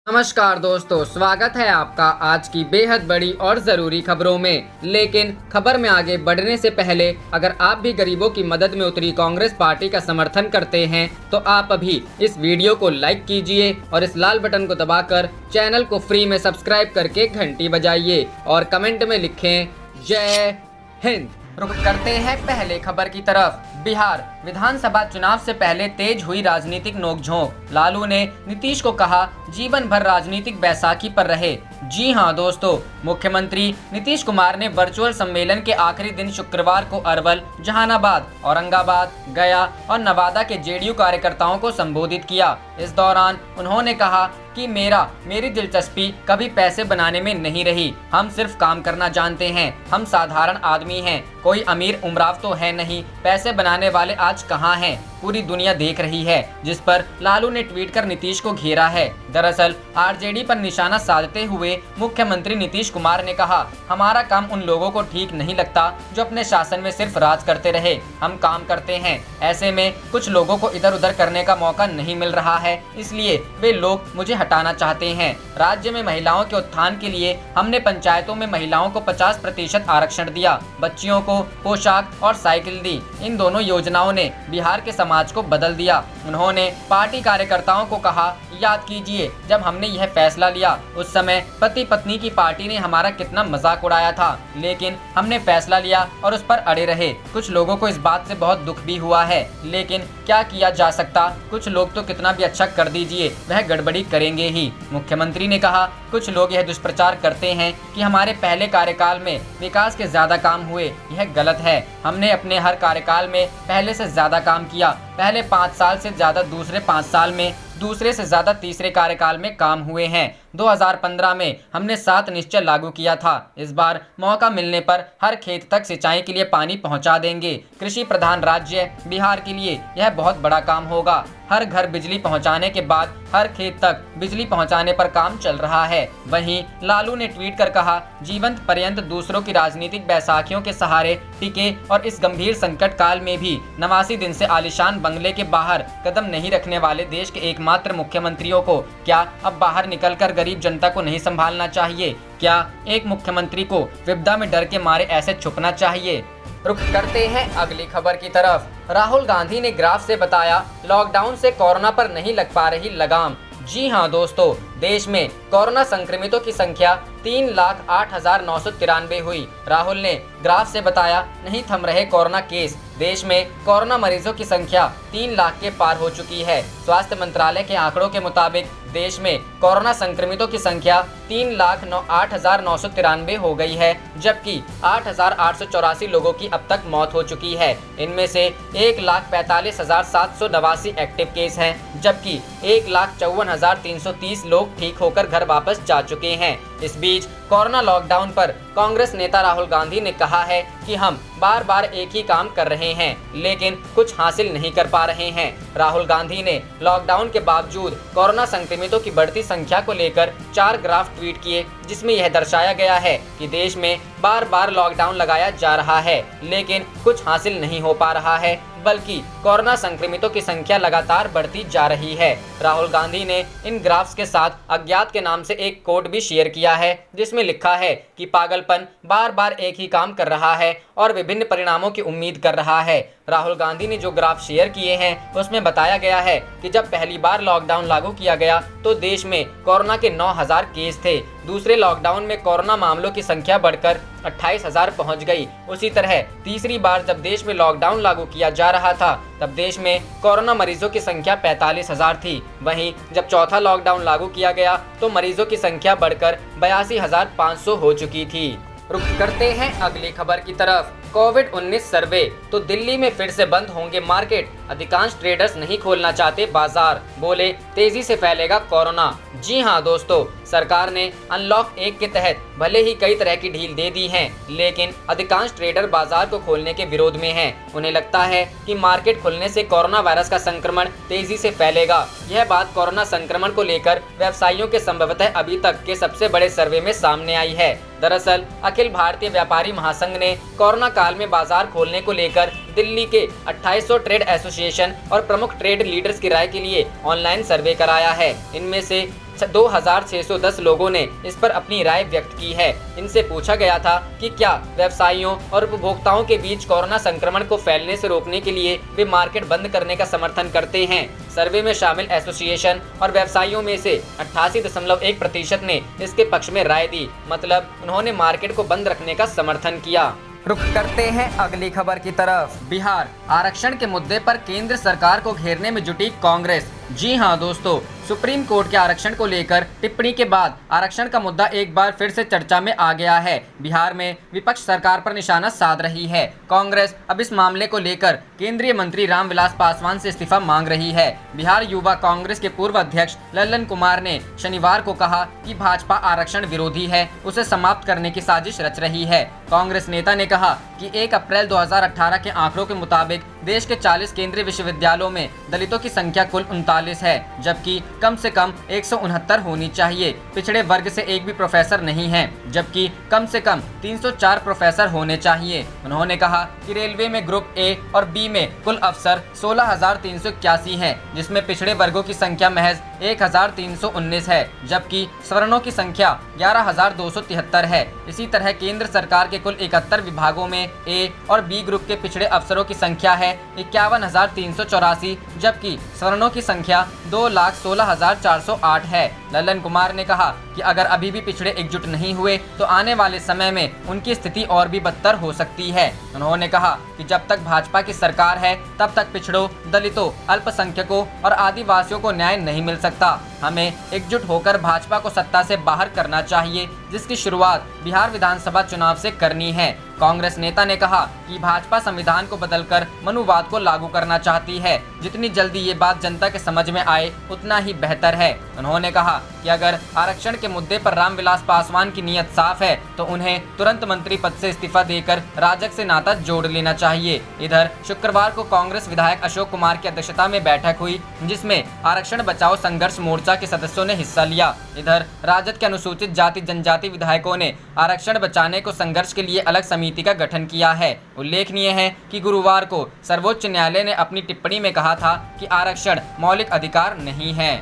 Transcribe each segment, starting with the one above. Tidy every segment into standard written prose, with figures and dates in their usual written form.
नमस्कार दोस्तों, स्वागत है आपका आज की बेहद बड़ी और ज़रूरी खबरों में। लेकिन खबर में आगे बढ़ने से पहले अगर आप भी गरीबों की मदद में उतरी कांग्रेस पार्टी का समर्थन करते हैं तो आप अभी इस वीडियो को लाइक कीजिए और इस लाल बटन को दबाकर चैनल को फ्री में सब्सक्राइब करके घंटी बजाइए और कमेंट में लिखें जय हिंद। रुक करते हैं पहले खबर की तरफ। बिहार विधानसभा चुनाव से पहले तेज हुई राजनीतिक नोकझोंक। लालू ने नीतीश को कहा जीवन भर राजनीतिक बैसाखी पर रहे। जी हां दोस्तों, मुख्यमंत्री नीतीश कुमार ने वर्चुअल सम्मेलन के आखिरी दिन शुक्रवार को अरवल, जहानाबाद, औरंगाबाद, गया और नवादा के जेडीयू कार्यकर्ताओं को संबोधित किया। इस दौरान उन्होंने कहा कि मेरी दिलचस्पी कभी पैसे बनाने में नहीं रही। हम सिर्फ काम करना जानते हैं। हम साधारण आदमी हैं, कोई अमीर उमराव तो है नहीं। पैसे बनाने वाले आज कहाँ हैं, पूरी दुनिया देख रही है। जिस पर लालू ने ट्वीट कर नीतीश को घेरा है। दरअसल आरजेडी पर निशाना साधते हुए मुख्यमंत्री नीतीश कुमार ने कहा, हमारा काम उन लोगों को ठीक नहीं लगता जो अपने शासन में सिर्फ राज करते रहे। हम काम करते हैं, ऐसे में कुछ लोगों को इधर उधर करने का मौका नहीं मिल रहा है, इसलिए वे लोग मुझे हटाना चाहते हैं। राज्य में महिलाओं के उत्थान के लिए हमने पंचायतों में महिलाओं को 50% आरक्षण दिया, बच्चियों को पोशाक और साइकिल दी। इन दोनों योजनाओं ने बिहार के समाज को बदल दिया। उन्होंने पार्टी कार्यकर्ताओं को कहा, याद कीजिए जब हमने यह फैसला लिया उस समय पति पत्नी की पार्टी ने हमारा कितना मजाक उड़ाया था, लेकिन हमने फैसला लिया और उस पर अड़े रहे। कुछ लोगों को इस बात से बहुत दुख भी हुआ है, लेकिन क्या किया जा सकता। कुछ लोग तो कितना भी अच्छा कर दीजिए वह गड़बड़ी करेंगे ही। मुख्यमंत्री ने कहा, कुछ लोग यह दुष्प्रचार करते हैं कि हमारे पहले कार्यकाल में विकास के ज्यादा काम हुए, यह गलत है। हमने अपने हर कार्यकाल में पहले से ज्यादा काम किया। पहले 5 साल से ज्यादा दूसरे 5 साल में, दूसरे से ज्यादा तीसरे कार्यकाल में काम हुए हैं। 2015 में हमने 7 निश्चय लागू किया था। इस बार मौका मिलने पर हर खेत तक सिंचाई के लिए पानी पहुंचा देंगे। कृषि प्रधान राज्य बिहार के लिए यह बहुत बड़ा काम होगा। हर घर बिजली पहुंचाने के बाद हर खेत तक बिजली पहुंचाने पर काम चल रहा है। वहीं लालू ने ट्वीट कर कहा, जीवंत पर्यंत दूसरों की राजनीतिक बैसाखियों के सहारे टिके और इस गंभीर संकट काल में भी 89 दिन से आलीशान बंगले के बाहर कदम नहीं रखने वाले देश के एकमात्र मुख्यमंत्रियों को क्या अब बाहर निकलकर गरीब जनता को नहीं संभालना चाहिए? क्या एक मुख्यमंत्री को विपदा में डर के मारे ऐसे छुपना चाहिए? रुख करते हैं अगली खबर की तरफ। राहुल गांधी ने ग्राफ से बताया लॉकडाउन से कोरोना पर नहीं लग पा रही लगाम। जी हां दोस्तों, देश में कोरोना संक्रमितों की संख्या 3,08,993 हुई। राहुल ने ग्राफ से बताया नहीं थम रहे कोरोना केस। देश में कोरोना मरीजों की संख्या 3 लाख के पार हो चुकी है। स्वास्थ्य मंत्रालय के आंकड़ों के मुताबिक देश में कोरोना संक्रमितों की संख्या 3,08,993 हो गई है, जबकि 8,884 लोगों की अब तक मौत हो चुकी है। इनमें से 1,45,789 एक्टिव केस हैं, जबकि 1,54,330 लोग ठीक होकर घर वापस जा चुके हैं। इस बीच कोरोना लॉकडाउन पर कांग्रेस नेता राहुल गांधी ने कहा है कि हम बार बार एक ही काम कर रहे हैं, लेकिन कुछ हासिल नहीं कर पा रहे हैं। राहुल गांधी ने लॉकडाउन के बावजूद कोरोना संक्रमितों की बढ़ती संख्या को लेकर 4 ग्राफ ट्वीट किए, जिसमें यह दर्शाया गया है कि देश में बार बार लॉकडाउन लगाया जा रहा है, लेकिन कुछ हासिल नहीं हो पा रहा है, बल्कि कोरोना संक्रमितों की संख्या लगातार बढ़ती जा रही है। राहुल गांधी ने इन ग्राफ्स के साथ अज्ञात के नाम से एक कोट भी शेयर किया है, जिसमें लिखा है कि पागलपन बार बार एक ही काम कर रहा है और विभिन्न परिणामों की उम्मीद कर रहा है। राहुल गांधी ने जो ग्राफ शेयर किए हैं उसमें बताया गया है कि जब पहली बार लॉकडाउन लागू किया गया तो देश में कोरोना के 9,000 केस थे। दूसरे लॉकडाउन में कोरोना मामलों की संख्या बढ़कर 28,000 पहुंच गई। उसी तरह तीसरी बार जब देश में लॉकडाउन लागू किया जा रहा था तब देश में कोरोना मरीजों की संख्या 45,000 थी। वहीं जब चौथा लॉकडाउन लागू किया गया तो मरीजों की संख्या बढ़कर 82,500 हो चुकी थी। रुख करते हैं अगली खबर की तरफ। कोविड-19 सर्वे, तो दिल्ली में फिर से बंद होंगे मार्केट। अधिकांश ट्रेडर्स नहीं खोलना चाहते बाजार, बोले तेजी से फैलेगा कोरोना। जी हां दोस्तों, सरकार ने अनलॉक 1 के तहत भले ही कई तरह की ढील दे दी है, लेकिन अधिकांश ट्रेडर बाजार को खोलने के विरोध में हैं। उन्हें लगता है कि मार्केट खुलने से कोरोना वायरस का संक्रमण तेजी से फैलेगा। यह बात कोरोना संक्रमण को लेकर व्यवसायियों के संभवतः अभी तक के सबसे बड़े सर्वे में सामने आई है। दरअसल अखिल भारतीय व्यापारी महासंघ ने कोरोना काल में बाजार खोलने को लेकर दिल्ली के 2800 ट्रेड एसोसिएशन और प्रमुख ट्रेड लीडर्स की राय के लिए ऑनलाइन सर्वे कराया है। इनमें से 2610 लोगों ने इस पर अपनी राय व्यक्त की है। इनसे पूछा गया था कि क्या व्यवसायियों और उपभोक्ताओं के बीच कोरोना संक्रमण को फैलने से रोकने के लिए वे मार्केट बंद करने का समर्थन करते हैं। सर्वे में शामिल एसोसिएशन और व्यवसायियों में से 88.1% ने इसके पक्ष में राय दी, मतलब उन्होंने मार्केट को बंद रखने का समर्थन किया। रुख करते हैं अगली खबर की तरफ। बिहार आरक्षण के मुद्दे पर केंद्र सरकार को घेरने में जुटी कांग्रेस। जी हां दोस्तों, सुप्रीम कोर्ट के आरक्षण को लेकर टिप्पणी के बाद आरक्षण का मुद्दा एक बार फिर से चर्चा में आ गया है। बिहार में विपक्ष सरकार पर निशाना साध रही है। कांग्रेस अब इस मामले को लेकर केंद्रीय मंत्री रामविलास पासवान से इस्तीफा मांग रही है। बिहार युवा कांग्रेस के पूर्व अध्यक्ष लल्लन कुमार ने शनिवार को कहा कि भाजपा आरक्षण विरोधी है, उसे समाप्त करने की साजिश रच रही है। कांग्रेस नेता ने कहा कि 1 अप्रैल 2018 के आंकड़ों के मुताबिक देश के 40 केंद्रीय विश्वविद्यालयों में दलितों की संख्या कुल 39 है, जबकि कम से कम 169 होनी चाहिए। पिछड़े वर्ग से एक भी प्रोफेसर नहीं है, जबकि कम से कम 304 प्रोफेसर होने चाहिए। उन्होंने कहा कि रेलवे में ग्रुप ए और बी में कुल अफसर 16,381 हैं, जिसमें पिछड़े वर्गों की संख्या महज 1,319 है, जबकि सवर्णों की संख्या 11,273 है। इसी तरह केंद्र सरकार के कुल 71 विभागों में ए और बी ग्रुप के पिछड़े अफसरों की संख्या है 51,384, जबकि सवर्णों की संख्या 2,16,408 है। लल्लन कुमार ने कहा कि अगर अभी भी पिछड़े एकजुट नहीं हुए तो आने वाले समय में उनकी स्थिति और भी बदतर हो सकती है। उन्होंने कहा कि जब तक भाजपा की सरकार है तब तक पिछड़ों, दलितों, अल्पसंख्यकों और आदिवासियों को न्याय नहीं मिल सकता। हमें एकजुट होकर भाजपा को सत्ता से बाहर करना चाहिए, जिसकी शुरुआत बिहार विधानसभा चुनाव से करनी है। कांग्रेस नेता ने कहा कि भाजपा संविधान को बदलकर मनुवाद को लागू करना चाहती है। जितनी जल्दी ये बात जनता के समझ में आए उतना ही बेहतर है। उन्होंने कहा कि अगर आरक्षण के मुद्दे पर रामविलास पासवान की नीयत साफ है तो उन्हें तुरंत मंत्री पद से इस्तीफा देकर राजग से नाता जोड़ लेना चाहिए। इधर शुक्रवार को कांग्रेस विधायक अशोक कुमार की अध्यक्षता में बैठक हुई, जिसमें आरक्षण बचाओ संघर्ष मोर्चा के सदस्यों ने हिस्सा लिया। इधर राजद के अनुसूचित जाति जनजाति विधायकों ने आरक्षण बचाने को संघर्ष के लिए अलग समिति का गठन किया है। उल्लेखनीय है कि गुरुवार को सर्वोच्च न्यायालय ने अपनी टिप्पणी में कहा था कि आरक्षण मौलिक अधिकार नहीं है।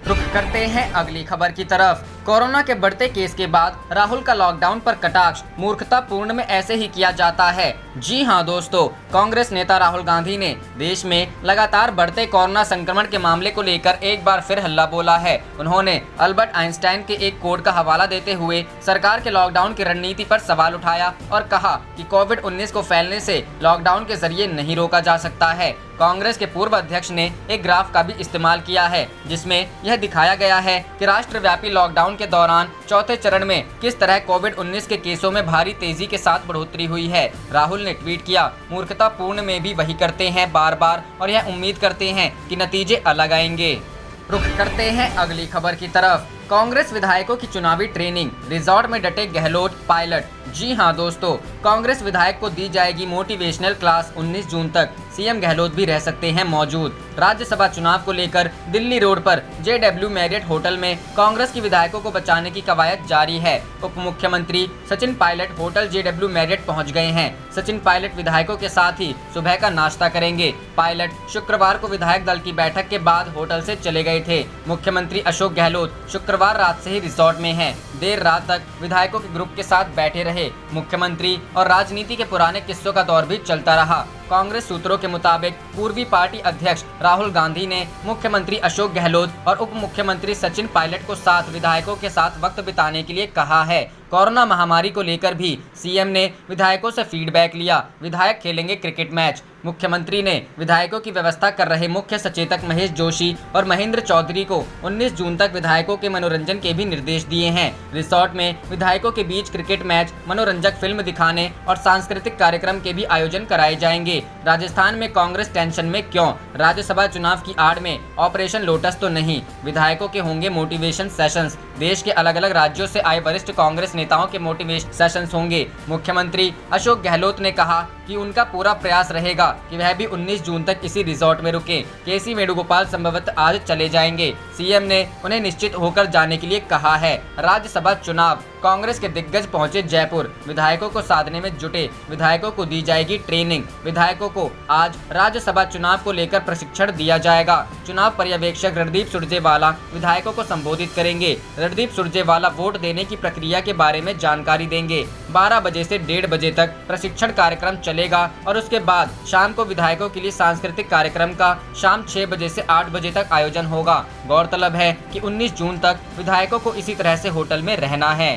रुख करते हैं अगली खबर की तरफ। कोरोना के बढ़ते केस के बाद राहुल का लॉकडाउन पर कटाक्ष मूर्खतापूर्ण में ऐसे ही किया जाता है। जी हां दोस्तों, कांग्रेस नेता राहुल गांधी ने देश में लगातार बढ़ते कोरोना संक्रमण के मामले को लेकर एक बार फिर हल्ला बोला है। उन्होंने अल्बर्ट आइंस्टाइन के एक कोट का हवाला देते हुए सरकार के लॉकडाउन की रणनीति पर सवाल उठाया और कहा कि कोविड-19 को फैलने से लॉकडाउन के जरिए नहीं रोका जा सकता है। कांग्रेस के पूर्व अध्यक्ष ने एक ग्राफ का भी इस्तेमाल किया है, जिसमें यह दिखाया गया है कि राष्ट्रव्यापी लॉकडाउन के दौरान चौथे चरण में किस तरह कोविड-19 के केसों में भारी तेजी के साथ बढ़ोतरी हुई है। राहुल ने ट्वीट किया, मूर्खतापूर्ण में भी वही करते हैं बार बार और यह उम्मीद करते हैं कि नतीजे अलग आएंगे। रुख करते हैं अगली खबर की तरफ। कांग्रेस विधायकों की चुनावी ट्रेनिंग, रिजॉर्ट में डटे गहलोत पायलट। जी हां दोस्तों, कांग्रेस विधायक को दी जाएगी मोटिवेशनल क्लास। 19 जून तक सीएम गहलोत भी रह सकते हैं मौजूद। राज्यसभा चुनाव को लेकर दिल्ली रोड पर JW मैरियट होटल में कांग्रेस की विधायकों को बचाने की कवायद जारी है। उप मुख्यमंत्री Sachin Pilot hotel JW Marriott पहुंच गए हैं। सचिन पायलट विधायकों के साथ ही सुबह का नाश्ता करेंगे। पायलट शुक्रवार को विधायक दल की बैठक के बाद होटल से चले गए थे। मुख्यमंत्री अशोक गहलोत शुक्रवार रात से ही रिजॉर्ट में हैं। देर रात तक विधायकों के ग्रुप के साथ बैठे रहे। मुख्यमंत्री और राजनीति के पुराने किस्सों का दौर भी चलता रहा। कांग्रेस सूत्रों के मुताबिक पूर्वी पार्टी अध्यक्ष राहुल गांधी ने मुख्यमंत्री अशोक गहलोत और उप मुख्यमंत्री सचिन पायलट को साथ विधायकों के साथ वक्त बिताने के लिए कहा है। कोरोना महामारी को लेकर भी सीएम ने विधायकों से फीडबैक लिया। विधायक खेलेंगे क्रिकेट मैच। मुख्यमंत्री ने विधायकों की व्यवस्था कर रहे मुख्य सचेतक महेश जोशी और महेंद्र चौधरी को 19 जून तक विधायकों के मनोरंजन के भी निर्देश दिए हैं। रिसोर्ट में विधायकों के बीच क्रिकेट मैच, मनोरंजक फिल्म दिखाने और सांस्कृतिक कार्यक्रम के भी आयोजन कराए जाएंगे। राजस्थान में कांग्रेस टेंशन में क्यों? राज्यसभा चुनाव की आड़ में ऑपरेशन लोटस तो नहीं। विधायकों के होंगे मोटिवेशन सेशंस। देश के अलग अलग राज्यों से आए वरिष्ठ कांग्रेस नेताओं के मोटिवेशन सेशंस होंगे। मुख्यमंत्री अशोक गहलोत ने कहा कि उनका पूरा प्रयास रहेगा कि वह भी 19 जून तक इसी रिजॉर्ट में रुके। केसी वेणुगोपाल संभवतः आज चले जाएंगे। सीएम ने उन्हें निश्चित होकर जाने के लिए कहा है। राज्यसभा चुनाव, कांग्रेस के दिग्गज पहुंचे जयपुर, विधायकों को साधने में जुटे, विधायकों को दी जाएगी ट्रेनिंग। विधायकों को आज राज्यसभा चुनाव को लेकर प्रशिक्षण दिया जाएगा। चुनाव पर्यवेक्षक रणदीप सुरजेवाला विधायकों को संबोधित करेंगे। रणदीप सुरजेवाला वोट देने की प्रक्रिया के बारे में जानकारी देंगे। 12 बजे से 1:30 बजे तक प्रशिक्षण कार्यक्रम चलेगा और उसके बाद शाम को विधायकों के लिए सांस्कृतिक कार्यक्रम का शाम 6 बजे से 8 बजे तक आयोजन होगा। गौरतलब है कि 19 जून तक विधायकों को इसी तरह से होटल में रहना है।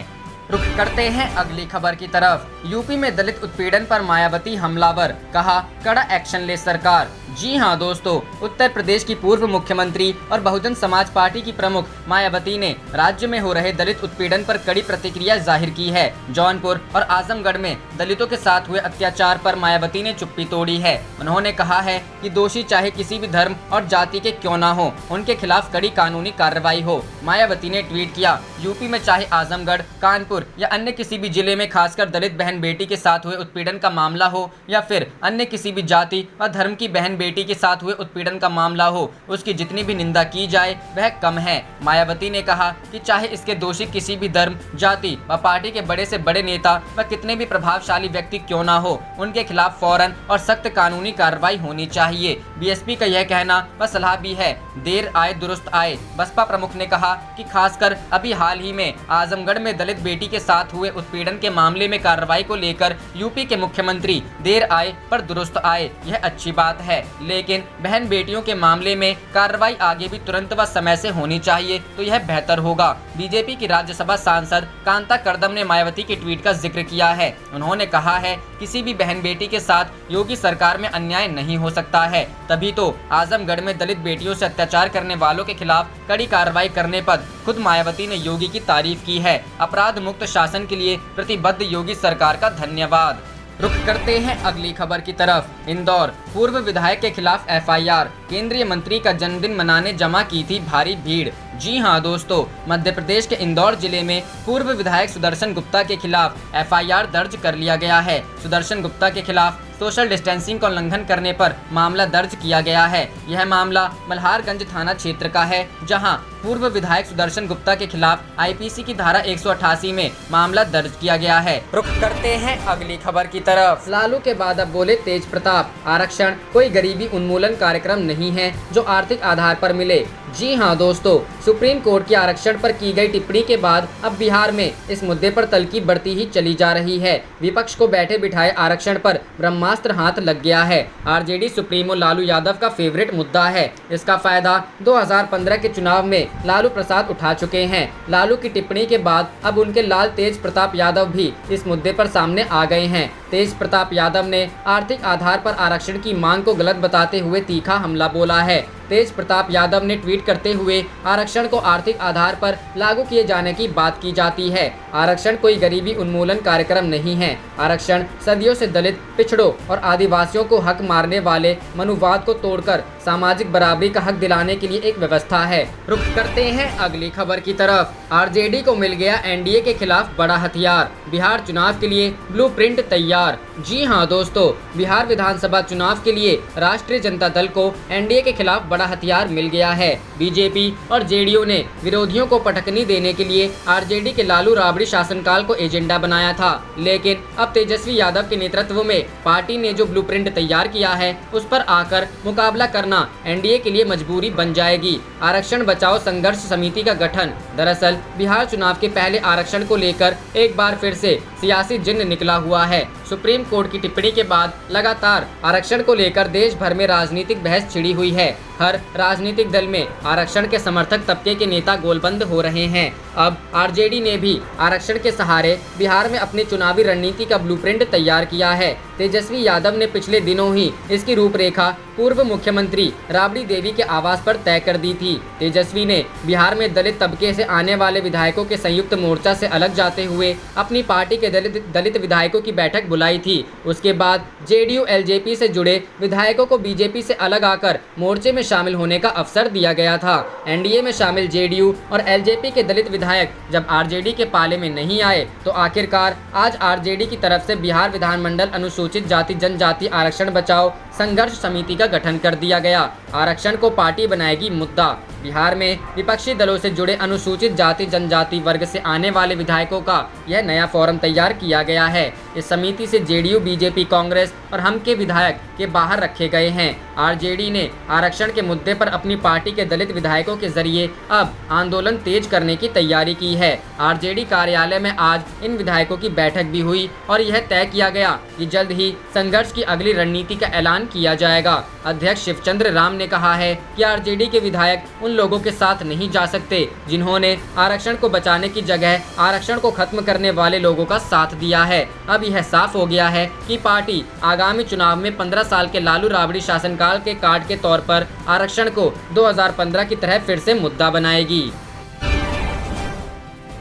रुख करते हैं अगली खबर की तरफ। यूपी में दलित उत्पीड़न पर मायावती हमलावर, कहा कड़ा एक्शन ले सरकार। जी हां दोस्तों, उत्तर प्रदेश की पूर्व मुख्यमंत्री और बहुजन समाज पार्टी की प्रमुख मायावती ने राज्य में हो रहे दलित उत्पीड़न पर कड़ी प्रतिक्रिया जाहिर की है। जौनपुर और आजमगढ़ में दलितों के साथ हुए अत्याचार पर मायावती ने चुप्पी तोड़ी है। उन्होंने कहा है कि दोषी चाहे किसी भी धर्म और जाति के क्यों ना हो, उनके खिलाफ कड़ी कानूनी कार्रवाई हो। मायावती ने ट्वीट किया, यूपी में चाहे आजमगढ़, कानपुर या अन्य किसी भी जिले में खासकर दलित बहन बेटी के साथ हुए उत्पीड़न का मामला हो या फिर अन्य किसी भी जाति व धर्म की बहन बेटी के साथ हुए उत्पीड़न का मामला हो, उसकी जितनी भी निंदा की जाए वह कम है। मायावती ने कहा कि चाहे इसके दोषी किसी भी धर्म, जाति व पार्टी के बड़े से बड़े नेता व कितने भी प्रभावशाली व्यक्ति क्यों ना हो, उनके खिलाफ फौरन और सख्त कानूनी कार्रवाई होनी चाहिए। बीएसपी का यह कहना व सलाह भी है, देर आए दुरुस्त आए। बसपा प्रमुख ने कहा कि खासकर अभी हाल ही में आजमगढ़ में दलित बेटी के साथ हुए उत्पीड़न के मामले में कार्रवाई को लेकर यूपी के मुख्यमंत्री देर आए पर दुरुस्त आए, यह अच्छी बात है, लेकिन बहन बेटियों के मामले में कार्रवाई आगे भी तुरंत व समय से होनी चाहिए तो यह बेहतर होगा। बीजेपी की राज्यसभा सांसद कांता कर्दम ने मायावती के ट्वीट का जिक्र किया है। उन्होंने कहा है, किसी भी बहन बेटी के साथ योगी सरकार में अन्याय नहीं हो सकता है, तभी तो आजमगढ़ में दलित बेटियों से अत्याचार करने वालों के खिलाफ कड़ी कार्रवाई करने पर खुद मायावती ने योगी की तारीफ की है। अपराध मुक्त शासन के लिए प्रतिबद्ध योगी सरकार का धन्यवाद। रुख करते हैं अगली खबर की तरफ। इंदौर, पूर्व विधायक के खिलाफ एफआईआर, केंद्रीय मंत्री का जन्मदिन मनाने जमा की थी भारी भीड़। जी हां दोस्तों, मध्य प्रदेश के इंदौर जिले में पूर्व विधायक सुदर्शन गुप्ता के खिलाफ एफआईआर दर्ज कर लिया गया है। सुदर्शन गुप्ता के खिलाफ सोशल डिस्टेंसिंग का उल्लंघन करने पर मामला दर्ज किया गया है। यह मामला मल्हारगंज थाना क्षेत्र का है, जहां पूर्व विधायक सुदर्शन गुप्ता के खिलाफ आईपीसी की धारा 188 में मामला दर्ज किया गया है। रुख करते हैं अगली खबर की तरफ। लालू के बाद अब बोले तेज प्रताप, आरक्षण कोई गरीबी उन्मूलन कार्यक्रम नहीं है जो आर्थिक आधार पर मिले। जी हां दोस्तों, सुप्रीम कोर्ट के आरक्षण पर की गई टिप्पणी के बाद अब बिहार में इस मुद्दे पर तल्खी बढ़ती ही चली जा रही है। विपक्ष को बैठे बिठाए आरक्षण पर ब्रह्मास्त्र हाथ लग गया है। आरजेडी सुप्रीमो लालू यादव का फेवरेट मुद्दा है। इसका फायदा 2015 के चुनाव में लालू प्रसाद उठा चुके हैं। लालू की टिप्पणी के बाद अब उनके लाल तेज प्रताप यादव भी इस मुद्दे पर सामने आ गए हैं। तेज प्रताप यादव ने आर्थिक आधार पर आरक्षण की मांग को गलत बताते हुए तीखा हमला बोला है। तेज प्रताप यादव ने ट्वीट करते हुए आरक्षण को आर्थिक आधार पर लागू किए जाने की बात की जाती है। आरक्षण कोई गरीबी उन्मूलन कार्यक्रम नहीं है। आरक्षण सदियों से दलित, पिछड़ों और आदिवासियों को हक मारने वाले मनुवाद को तोड़कर सामाजिक बराबरी का हक दिलाने के लिए एक व्यवस्था है। रुख करते हैं अगली खबर की तरफ। आरजेडी को मिल गया एनडीए के खिलाफ बड़ा हथियार, बिहार चुनाव के लिए ब्लूप्रिंट तैयार। जी हां दोस्तों, बिहार विधानसभा चुनाव के लिए राष्ट्रीय जनता दल को एनडीए के खिलाफ बड़ा हथियार मिल गया है। बीजेपी और जेडीयू ने विरोधियों को पटकनी देने के लिए आरजेडी के लालू राबड़ी शासनकाल को एजेंडा बनाया था, लेकिन अब तेजस्वी यादव के नेतृत्व में पार्टी ने जो ब्लूप्रिंट तैयार किया है उस पर आकर मुकाबला करना एनडीए के लिए मजबूरी बन जाएगी। आरक्षण बचाओ संघर्ष समिति का गठन। दरअसल बिहार चुनाव के पहले आरक्षण को लेकर एक बार फिर से सियासी जिन्न निकला हुआ है। सुप्रीम कोर्ट की टिप्पणी के बाद लगातार आरक्षण को लेकर देश भर में राजनीतिक बहस छिड़ी हुई है। हर राजनीतिक दल में आरक्षण के समर्थक तबके के नेता गोलबंद हो रहे हैं। अब आरजेडी ने भी आरक्षण के सहारे बिहार में अपनी चुनावी रणनीति का ब्लूप्रिंट तैयार किया है। तेजस्वी यादव ने पिछले दिनों ही इसकी रूपरेखा पूर्व मुख्यमंत्री राबड़ी देवी के आवास पर तय कर दी थी। तेजस्वी ने बिहार में दलित तबके से आने वाले विधायकों के संयुक्त मोर्चा से अलग जाते हुए अपनी पार्टी के दलित विधायकों की बैठक बुलाई थी। उसके बाद जेडीयू एलजेपी से जुड़े विधायकों को बीजेपी से अलग आकर मोर्चे में शामिल होने का अवसर दिया गया था। एनडीए में शामिल जेडीयू और एलजेपी के दलित विधायक जब आरजेडी के पाले में नहीं आए तो आखिरकार आज आरजेडी की तरफ से बिहार विधानमंडल अनुसूचित अनुसूचित जाति जनजाति आरक्षण बचाओ संघर्ष समिति का गठन कर दिया गया। आरक्षण को पार्टी बनाएगी मुद्दा। बिहार में विपक्षी दलों से जुड़े अनुसूचित जाति जनजाति वर्ग से आने वाले विधायकों का यह नया फोरम तैयार किया गया है। इस समिति से जेडीयू, बीजेपी, कांग्रेस और हम के विधायक के बाहर रखे गए हैं। आरजेडी ने आरक्षण के मुद्दे पर अपनी पार्टी के दलित विधायकों के जरिए अब आंदोलन तेज करने की तैयारी की है। आरजेडी कार्यालय में आज इन विधायकों की बैठक भी हुई और यह तय किया गया कि जल्द ही संघर्ष की अगली रणनीति का ऐलान किया जाएगा। अध्यक्ष शिवचंद्र राम ने कहा है कि आरजेडी के विधायक उन लोगों के साथ नहीं जा सकते जिन्होंने आरक्षण को बचाने की जगह आरक्षण को खत्म करने वाले लोगों का साथ दिया है। अब यह साफ हो गया है कि पार्टी आगामी चुनाव में 15 साल के लालू राबड़ी शासनकाल के कार्ड के तौर पर आरक्षण को 2015 की तरह फिर से मुद्दा बनाएगी।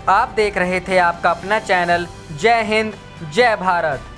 आप देख रहे थे आपका अपना चैनल जय हिंद जय भारत।